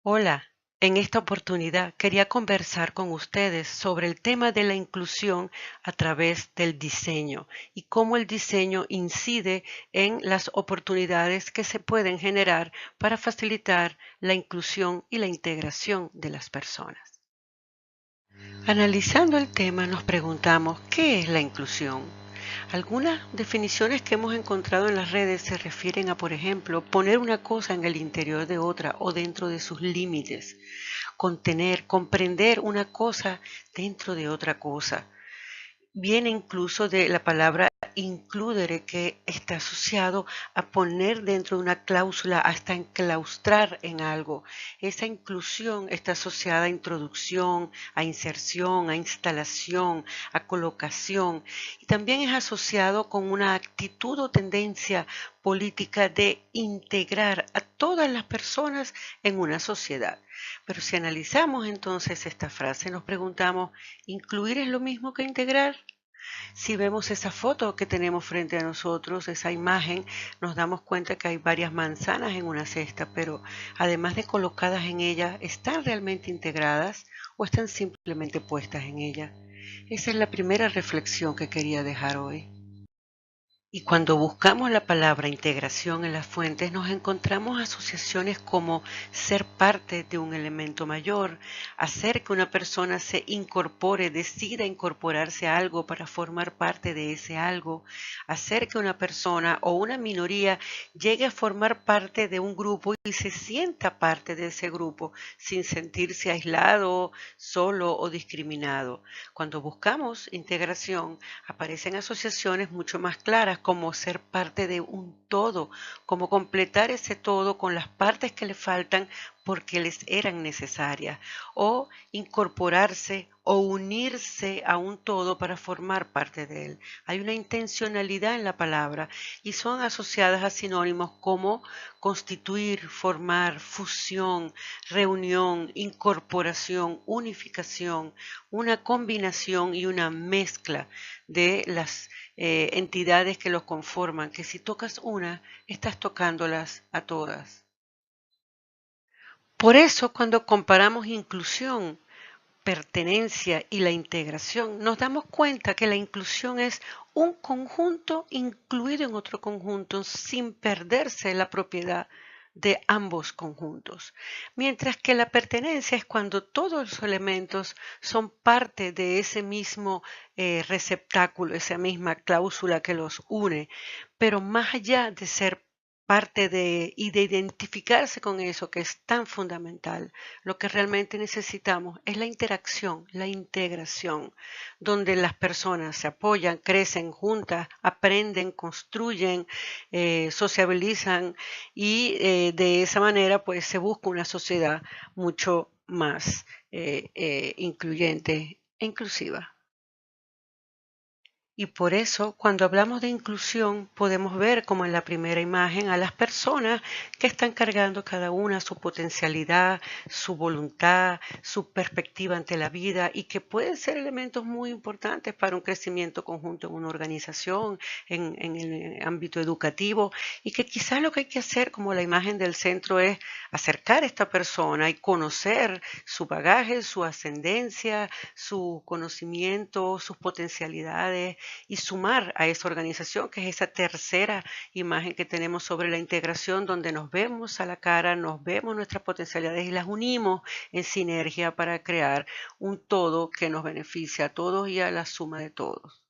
Hola, en esta oportunidad quería conversar con ustedes sobre el tema de la inclusión a través del diseño y cómo el diseño incide en las oportunidades que se pueden generar para facilitar la inclusión y la integración de las personas. Analizando el tema nos preguntamos, ¿qué es la inclusión? Algunas definiciones que hemos encontrado en las redes se refieren a, por ejemplo, poner una cosa en el interior de otra o dentro de sus límites, contener, comprender una cosa dentro de otra cosa. Viene incluso de la palabra includere, que está asociado a poner dentro de una cláusula, hasta enclaustrar en algo. Esa inclusión está asociada a introducción, a inserción, a instalación, a colocación, y también es asociado con una actitud o tendencia política de integrar a todas las personas en una sociedad. Pero si analizamos entonces esta frase, nos preguntamos, ¿incluir es lo mismo que integrar? Si vemos esa foto que tenemos frente a nosotros, esa imagen, nos damos cuenta que hay varias manzanas en una cesta, pero además de colocadas en ella, ¿están realmente integradas o están simplemente puestas en ella? Esa es la primera reflexión que quería dejar hoy. Y cuando buscamos la palabra integración en las fuentes, nos encontramos asociaciones como ser parte de un elemento mayor, hacer que una persona se incorpore, decida incorporarse a algo para formar parte de ese algo, hacer que una persona o una minoría llegue a formar parte de un grupo y se sienta parte de ese grupo sin sentirse aislado, solo o discriminado. Cuando buscamos integración, aparecen asociaciones mucho más claras, como ser parte de un todo, como completar ese todo con las partes que le faltan porque les eran necesarias, o incorporarse o unirse a un todo para formar parte de él. Hay una intencionalidad en la palabra y son asociadas a sinónimos como constituir, formar, fusión, reunión, incorporación, unificación, una combinación y una mezcla de las entidades que los conforman, que si tocas una, estás tocándolas a todas. Por eso, cuando comparamos inclusión, pertenencia y la integración, nos damos cuenta que la inclusión es un conjunto incluido en otro conjunto sin perderse la propiedad de ambos conjuntos, mientras que la pertenencia es cuando todos los elementos son parte de ese mismo receptáculo, esa misma cláusula que los une, pero más allá de ser parte de y de identificarse con eso que es tan fundamental, lo que realmente necesitamos es la interacción, la integración, donde las personas se apoyan, crecen juntas, aprenden, construyen, sociabilizan y de esa manera pues se busca una sociedad mucho más incluyente e inclusiva. Y por eso, cuando hablamos de inclusión, podemos ver como en la primera imagen a las personas que están cargando cada una su potencialidad, su voluntad, su perspectiva ante la vida y que pueden ser elementos muy importantes para un crecimiento conjunto en una organización, en el ámbito educativo y que quizás lo que hay que hacer, como la imagen del centro, es acercar a esta persona y conocer su bagaje, su ascendencia, su conocimiento, sus potencialidades y sumar a esa organización, que es esa tercera imagen que tenemos sobre la integración, donde nos vemos a la cara, nos vemos nuestras potencialidades y las unimos en sinergia para crear un todo que nos beneficia a todos y a la suma de todos.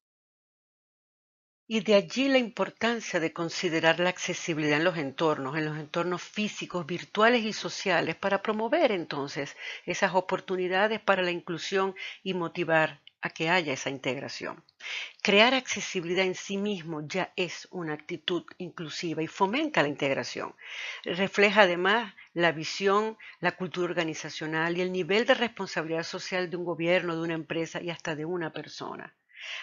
Y de allí la importancia de considerar la accesibilidad en los entornos físicos, virtuales y sociales, para promover entonces esas oportunidades para la inclusión y motivar a que haya esa integración. Crear accesibilidad en sí mismo ya es una actitud inclusiva y fomenta la integración. Refleja además la visión, la cultura organizacional y el nivel de responsabilidad social de un gobierno, de una empresa y hasta de una persona.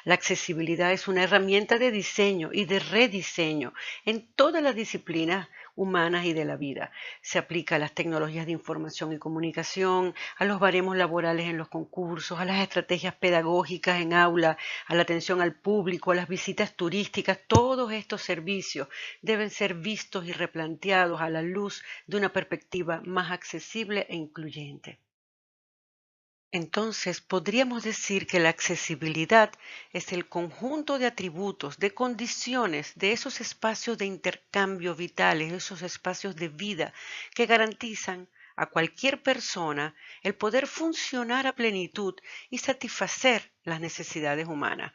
La accesibilidad es una herramienta de diseño y de rediseño en todas las disciplinas humanas y de la vida. Se aplica a las tecnologías de información y comunicación, a los baremos laborales en los concursos, a las estrategias pedagógicas en aula, a la atención al público, a las visitas turísticas. Todos estos servicios deben ser vistos y replanteados a la luz de una perspectiva más accesible e incluyente. Entonces, podríamos decir que la accesibilidad es el conjunto de atributos, de condiciones, de esos espacios de intercambio vitales, esos espacios de vida que garantizan a cualquier persona el poder funcionar a plenitud y satisfacer las necesidades humanas.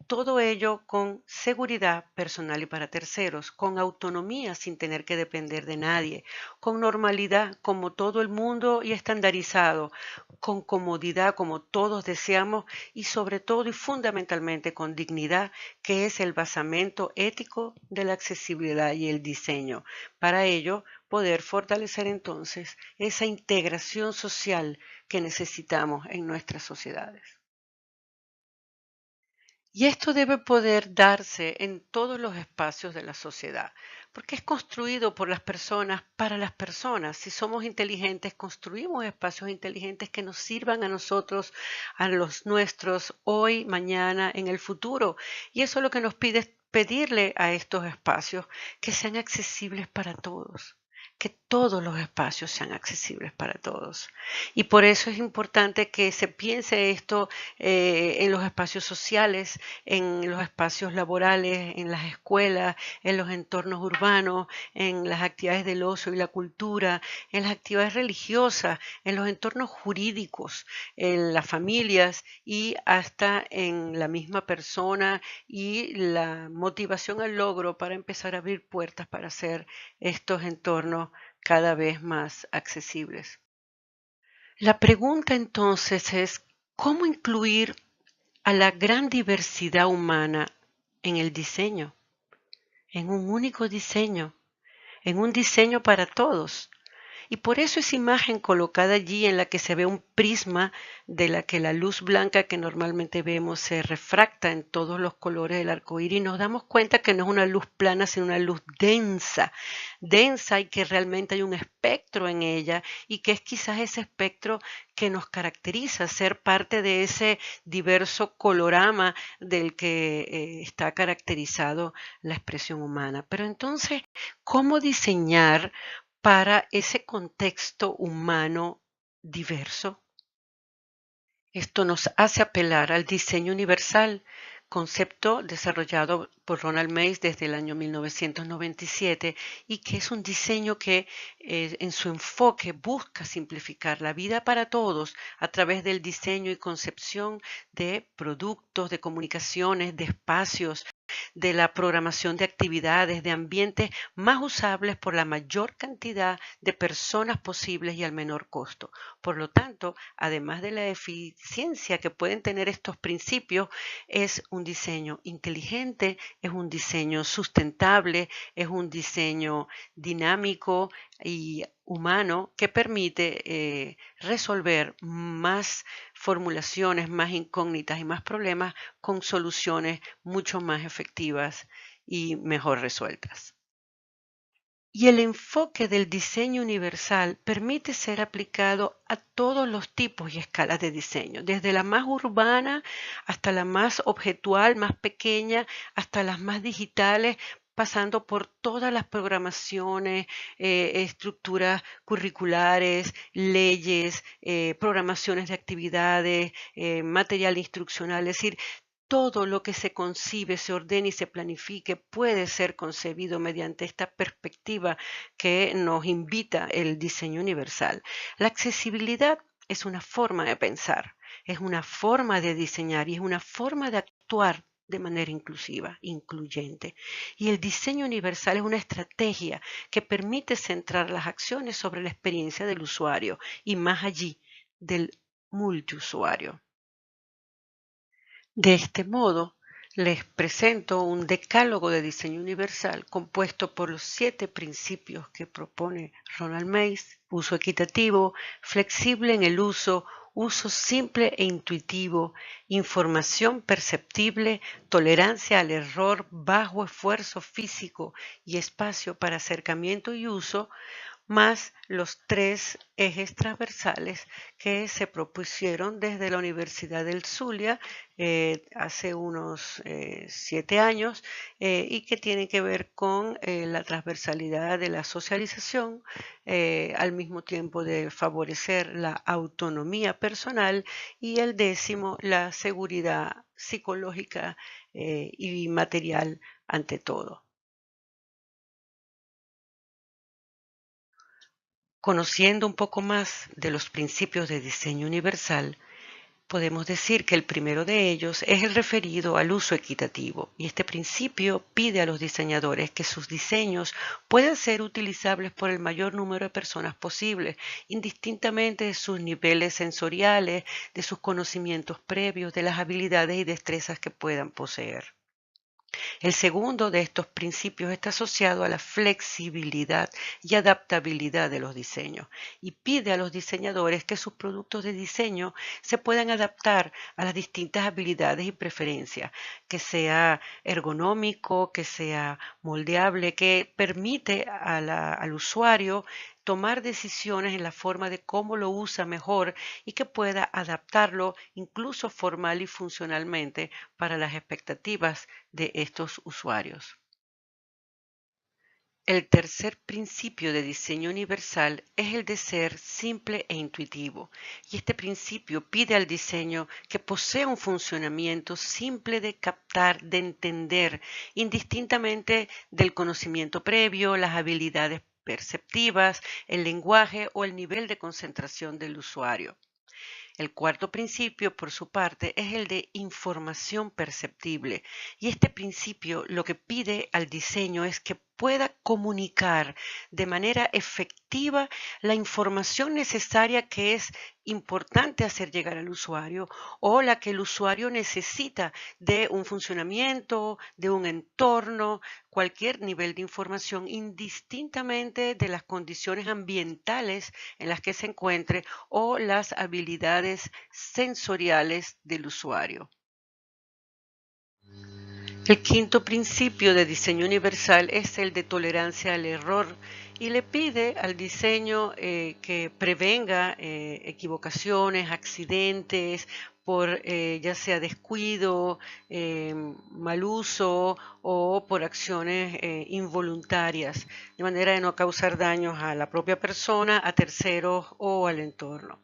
Todo ello con seguridad personal y para terceros, con autonomía sin tener que depender de nadie, con normalidad como todo el mundo y estandarizado, con comodidad como todos deseamos y sobre todo y fundamentalmente con dignidad, que es el basamento ético de la accesibilidad y el diseño. Para ello, poder fortalecer entonces esa integración social que necesitamos en nuestras sociedades. Y esto debe poder darse en todos los espacios de la sociedad, porque es construido por las personas para las personas. Si somos inteligentes, construimos espacios inteligentes que nos sirvan a nosotros, a los nuestros, hoy, mañana, en el futuro. Y eso es lo que nos pide es pedirle a estos espacios que sean accesibles para todos, que todos los espacios sean accesibles para todos. Y por eso es importante que se piense esto en los espacios sociales, en los espacios laborales, en las escuelas, en los entornos urbanos, en las actividades del ocio y la cultura, en las actividades religiosas, en los entornos jurídicos, en las familias y hasta en la misma persona y la motivación al logro para empezar a abrir puertas para hacer estos entornos cada vez más accesibles. La pregunta entonces es, ¿cómo incluir a la gran diversidad humana en el diseño, en un único diseño, en un diseño para todos? Y por eso esa imagen colocada allí en la que se ve un prisma de la que la luz blanca que normalmente vemos se refracta en todos los colores del arco iris, nos damos cuenta que no es una luz plana, sino una luz densa, densa y que realmente hay un espectro en ella y que es quizás ese espectro que nos caracteriza, ser parte de ese diverso colorama del que está caracterizado la expresión humana. Pero entonces, ¿cómo diseñar para ese contexto humano diverso? Esto nos hace apelar al diseño universal, concepto desarrollado por Ronald Mace desde el año 1997 y que es un diseño que en su enfoque busca simplificar la vida para todos a través del diseño y concepción de productos, de comunicaciones, de espacios, de la programación de actividades, de ambientes más usables por la mayor cantidad de personas posibles y al menor costo. Por lo tanto, además de la eficiencia que pueden tener estos principios, es un diseño inteligente, es un diseño sustentable, es un diseño dinámico y humano que permite resolver más formulaciones, más incógnitas y más problemas con soluciones mucho más efectivas y mejor resueltas. Y el enfoque del diseño universal permite ser aplicado a todos los tipos y escalas de diseño, desde la más urbana hasta la más objetual, más pequeña, hasta las más digitales, pasando por todas las programaciones, estructuras curriculares, leyes, programaciones de actividades, material instruccional, es decir, todo lo que se concibe, se ordena y se planifique puede ser concebido mediante esta perspectiva que nos invita el diseño universal. La accesibilidad es una forma de pensar, es una forma de diseñar y es una forma de actuar de manera inclusiva, incluyente. Y el diseño universal es una estrategia que permite centrar las acciones sobre la experiencia del usuario y más allí del multiusuario. De este modo, les presento un decálogo de diseño universal compuesto por los 7 principios que propone Ronald Mace: uso equitativo, flexible en el uso, uso simple e intuitivo, información perceptible, tolerancia al error, bajo esfuerzo físico y espacio para acercamiento y uso, más los tres ejes transversales que se propusieron desde la Universidad del Zulia hace unos 7 años y que tienen que ver con la transversalidad de la socialización, al mismo tiempo de favorecer la autonomía personal, y el décimo, la seguridad psicológica y material ante todo. Conociendo un poco más de los principios de diseño universal, podemos decir que el primero de ellos es el referido al uso equitativo, y este principio pide a los diseñadores que sus diseños puedan ser utilizables por el mayor número de personas posible, indistintamente de sus niveles sensoriales, de sus conocimientos previos, de las habilidades y destrezas que puedan poseer. El segundo de estos principios está asociado a la flexibilidad y adaptabilidad de los diseños, y pide a los diseñadores que sus productos de diseño se puedan adaptar a las distintas habilidades y preferencias, que sea ergonómico, que sea moldeable, que permite al usuario tomar decisiones en la forma de cómo lo usa mejor y que pueda adaptarlo incluso formal y funcionalmente para las expectativas de estos usuarios. El tercer principio de diseño universal es el de ser simple e intuitivo, y este principio pide al diseño que posea un funcionamiento simple de captar, de entender, indistintamente del conocimiento previo, las habilidades perceptivas, el lenguaje o el nivel de concentración del usuario. El cuarto principio, por su parte, es el de información perceptible, y este principio lo que pide al diseño es que pueda comunicar de manera efectiva la información necesaria que es importante hacer llegar al usuario, o la que el usuario necesita de un funcionamiento, de un entorno, cualquier nivel de información, indistintamente de las condiciones ambientales en las que se encuentre o las habilidades sensoriales del usuario. El quinto principio de diseño universal es el de tolerancia al error, y le pide al diseño que prevenga equivocaciones, accidentes por ya sea descuido, mal uso o por acciones involuntarias, de manera de no causar daños a la propia persona, a terceros o al entorno.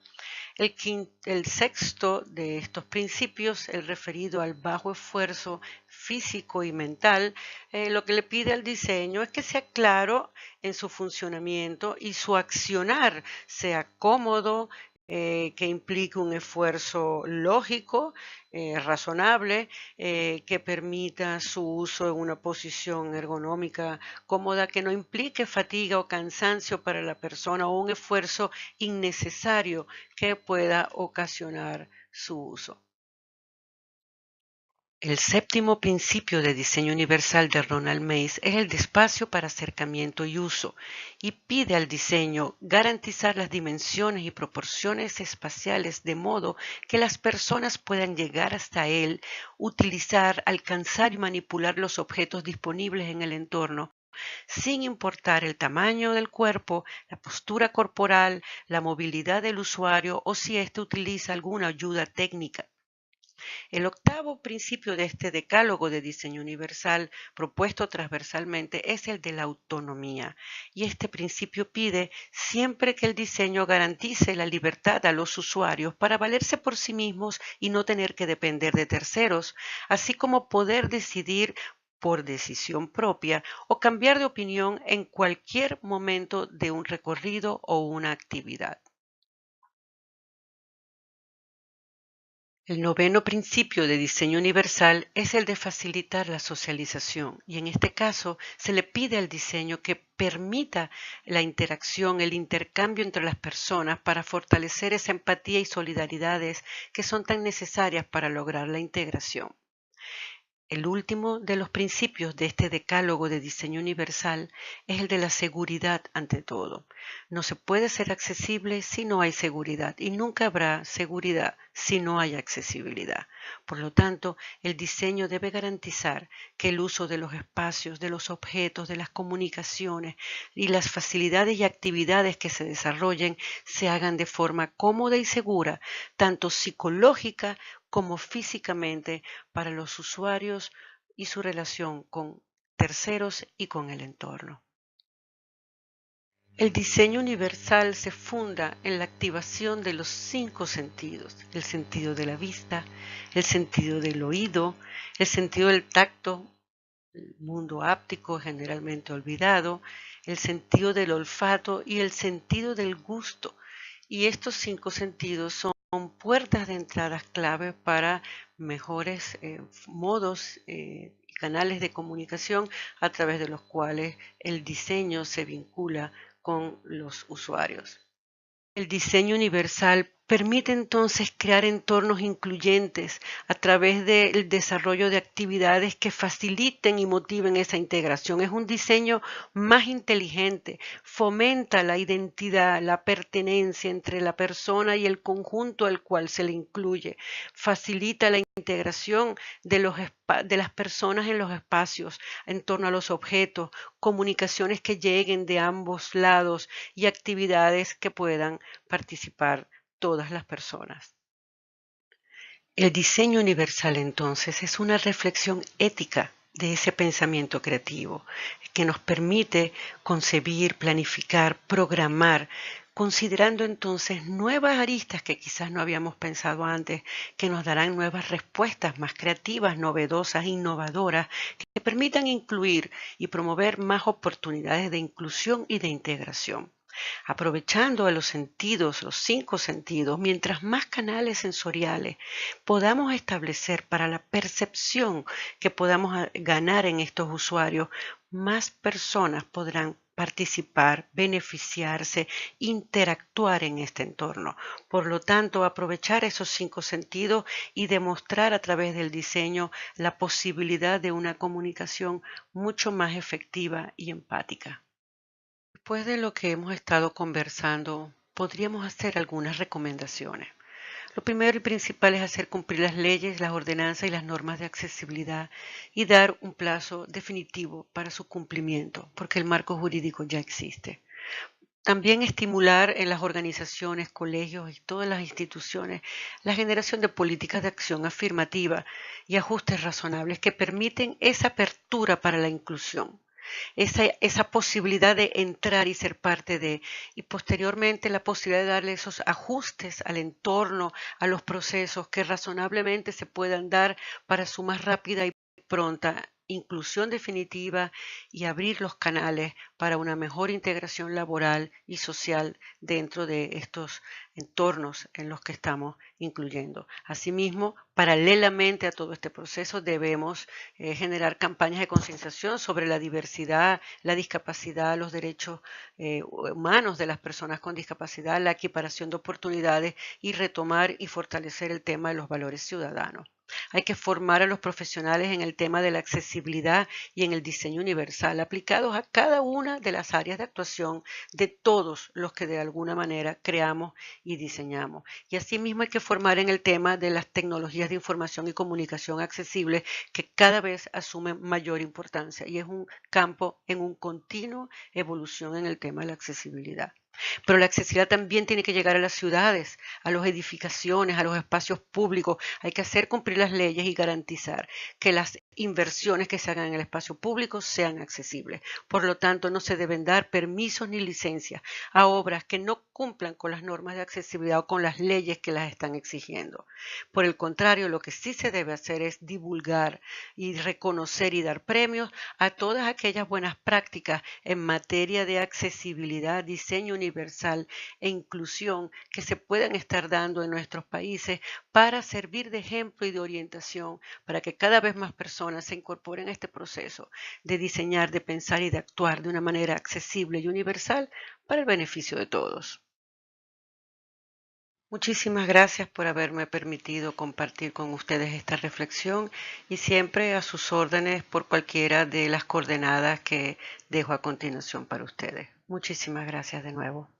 El sexto de estos principios, el referido al bajo esfuerzo físico y mental, lo que le pide al diseño es que sea claro en su funcionamiento y su accionar sea cómodo, que implique un esfuerzo lógico, razonable, que permita su uso en una posición ergonómica cómoda, que no implique fatiga o cansancio para la persona o un esfuerzo innecesario que pueda ocasionar su uso. El séptimo principio de diseño universal de Ronald Mace es el de espacio para acercamiento y uso, y pide al diseño garantizar las dimensiones y proporciones espaciales de modo que las personas puedan llegar hasta él, utilizar, alcanzar y manipular los objetos disponibles en el entorno, sin importar el tamaño del cuerpo, la postura corporal, la movilidad del usuario o si éste utiliza alguna ayuda técnica. El octavo principio de este decálogo de diseño universal propuesto transversalmente es el de la autonomía, y este principio pide siempre que el diseño garantice la libertad a los usuarios para valerse por sí mismos y no tener que depender de terceros, así como poder decidir por decisión propia o cambiar de opinión en cualquier momento de un recorrido o una actividad. El noveno principio de diseño universal es el de facilitar la socialización, y en este caso se le pide al diseño que permita la interacción, el intercambio entre las personas para fortalecer esa empatía y solidaridades que son tan necesarias para lograr la integración. El último de los principios de este decálogo de diseño universal es el de la seguridad ante todo. No se puede ser accesible si no hay seguridad y nunca habrá seguridad si no hay accesibilidad. Por lo tanto, el diseño debe garantizar que el uso de los espacios, de los objetos, de las comunicaciones y las facilidades y actividades que se desarrollen se hagan de forma cómoda y segura, tanto psicológica como físicamente para los usuarios y su relación con terceros y con el entorno. El diseño universal se funda en la activación de los 5 sentidos: el sentido de la vista, el sentido del oído, el sentido del tacto, el mundo áptico generalmente olvidado, el sentido del olfato y el sentido del gusto. Y estos 5 sentidos son puertas de entrada clave para mejores modos y canales de comunicación a través de los cuales el diseño se vincula con los usuarios. El diseño universal permite entonces crear entornos incluyentes a través del desarrollo de actividades que faciliten y motiven esa integración. Es un diseño más inteligente, fomenta la identidad, la pertenencia entre la persona y el conjunto al cual se le incluye, facilita la integración de las personas en los espacios, en torno a los objetos, comunicaciones que lleguen de ambos lados y actividades que puedan participar todas las personas. El diseño universal entonces es una reflexión ética de ese pensamiento creativo que nos permite concebir, planificar, programar, considerando entonces nuevas aristas que quizás no habíamos pensado antes, que nos darán nuevas respuestas más creativas, novedosas, innovadoras, que permitan incluir y promover más oportunidades de inclusión y de integración. Aprovechando a los sentidos, los 5 sentidos, mientras más canales sensoriales podamos establecer para la percepción que podamos ganar en estos usuarios, más personas podrán participar, beneficiarse, interactuar en este entorno. Por lo tanto, aprovechar esos 5 sentidos y demostrar a través del diseño la posibilidad de una comunicación mucho más efectiva y empática. Después de lo que hemos estado conversando, podríamos hacer algunas recomendaciones. Lo primero y principal es hacer cumplir las leyes, las ordenanzas y las normas de accesibilidad y dar un plazo definitivo para su cumplimiento, porque el marco jurídico ya existe. También estimular en las organizaciones, colegios y todas las instituciones la generación de políticas de acción afirmativa y ajustes razonables que permiten esa apertura para la inclusión, esa posibilidad de entrar y ser parte de, y posteriormente la posibilidad de darle esos ajustes al entorno, a los procesos que razonablemente se puedan dar para su más rápida y pronta inclusión definitiva y abrir los canales para una mejor integración laboral y social dentro de estos entornos en los que estamos incluyendo. Asimismo, paralelamente a todo este proceso, debemos generar campañas de concienciación sobre la diversidad, la discapacidad, los derechos humanos de las personas con discapacidad, la equiparación de oportunidades y retomar y fortalecer el tema de los valores ciudadanos. Hay que formar a los profesionales en el tema de la accesibilidad y en el diseño universal, aplicados a cada una de las áreas de actuación de todos los que de alguna manera creamos y diseñamos. Y asimismo hay que formar en el tema de las tecnologías de información y comunicación accesibles que cada vez asumen mayor importancia y es un campo en un continuo evolución en el tema de la accesibilidad. Pero la accesibilidad también tiene que llegar a las ciudades, a las edificaciones, a los espacios públicos. Hay que hacer cumplir las leyes y garantizar que las inversiones que se hagan en el espacio público sean accesibles. Por lo tanto, no se deben dar permisos ni licencias a obras que no cumplan con las normas de accesibilidad o con las leyes que las están exigiendo. Por el contrario, lo que sí se debe hacer es divulgar y reconocer y dar premios a todas aquellas buenas prácticas en materia de accesibilidad, diseño universal e inclusión que se puedan estar dando en nuestros países para servir de ejemplo y de orientación para que cada vez más personas se incorporen a este proceso de diseñar, de pensar y de actuar de una manera accesible y universal para el beneficio de todos. Muchísimas gracias por haberme permitido compartir con ustedes esta reflexión y siempre a sus órdenes por cualquiera de las coordenadas que dejo a continuación para ustedes. Muchísimas gracias de nuevo.